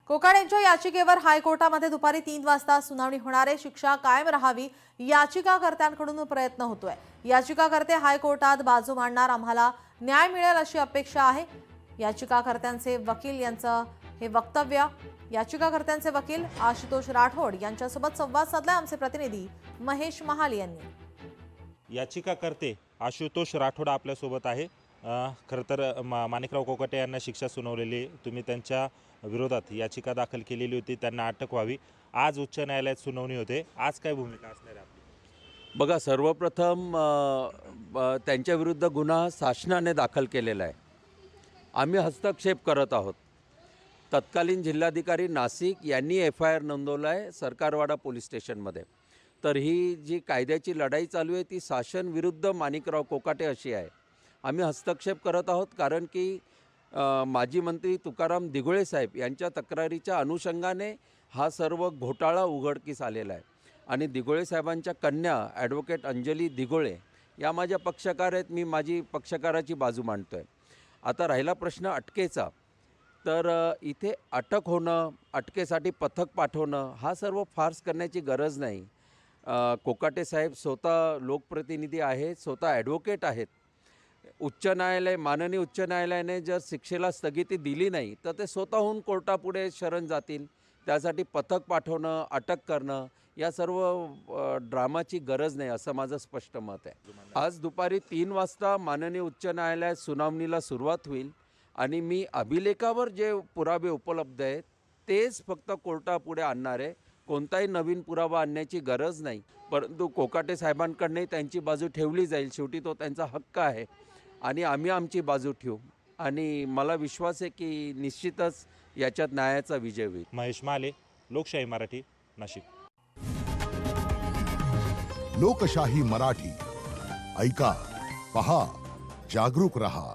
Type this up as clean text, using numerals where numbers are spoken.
कोकाटे यांच्या याचिकेवर हायकोर्टामध्ये दुपारी 3 वाजता सुनावणी होणार आहे। शिक्षा कायम राहावी याचिकाकर्त्यांकडून प्रयत्न होतोय। याचिकाकर्ते हायकोर्टात बाजू मांडणार, आम्हाला न्याय मिळेल अशी अपेक्षा आहे। याचिकाकर्त्यांचे वकील यांचं हे वक्तव्य, याचिकाकर्त्यांचे वकील आशुतोष राठोड यांच्यासोबत संवाद साधलाय आमचे प्रतिनिधी महेश महाल यांनी। याचिकाकर्ते आशुतोष राठोड आपल्यासोबत आहे। खरं तर माणिकराव कोकाटे यांना शिक्षा सुनावलेली, तुम्ही त्यांच्या विरोधात याचिका दाखल केलेली होती, त्यांना अटक व्हावी। आज उच्च न्यायालयात सुनावणी होते, आज काय भूमिका असणार आहे आपली? बघा, सर्वप्रथम त्यांच्या विरुद्ध गुन्हा शासनाने दाखल केलेला आहे। आम्ही हस्तक्षेप करत आहोत। तत्कालीन जिल्हाधिकारी नाशिक यांनी FIR नोंदवला आहे सरकारवाडा पोलीस स्टेशनमध्ये। तर ही जी कायद्याची लढाई चालू आहे ती शासन विरुद्ध माणिकराव कोकाटे अशी आहे। आम्ही हस्तक्षेप करत आहोत कारण की माजी मंत्री तुकाराम दिघोळे साहेब यांच्या तक्रारीच्या अनुषंगाने हा सर्व घोटाळा उघडकीस आलेला आहे। आणि दिघोळे साहेबांच्या कन्या ॲडव्होकेट अंजली दिघोळे या माझ्या पक्षकार आहेत, मी माझी पक्षकाराची बाजू मांडतो आहे। आता राहिला प्रश्न अटकेचा, तर इथे अटक होणं, अटकेसाठी पथक पाठवणं हा सर्व फार्स करण्याची गरज नाही। कोकाटे साहेब स्वतः लोकप्रतिनिधी आहेत, स्वतः ॲडव्होकेट आहेत। उच्च न्यायालय, माननीय उच्च न्यायालयाने जर शिक्षेला स्थगिती दिली नाही तर ते स्वतःहून कोर्टापुढे शरण जातील। त्यासाठी पथक पाठवणं, अटक करणं या सर्व ड्रामाची गरज नाही असं माझं स्पष्ट मत आहे। आज दुपारी 3 वाजता माननीय उच्च न्यायालयात सुनावणीला सुरुवात होईल आणि मी अभिलेखावर जे पुरावे उपलब्ध आहेत तेच फक्त कोर्टापुढे आणणार आहे। कोणताही नवीन पुरावा आणण्याची गरज नाही, परंतु कोकाटे साहेबांकडूनही त्यांची बाजू ठेवली जाईल। शेवटी तो त्यांचा हक्क आहे आणि आम्ही आमची बाजू ठेवू आणि मला विश्वास आहे की निश्चितच याच्यात न्यायाचा विजय होईल। महेश माले, लोकशाही मराठी, नाशिक। लोकशाही मराठी ऐका, पहा, जागरूक रहा।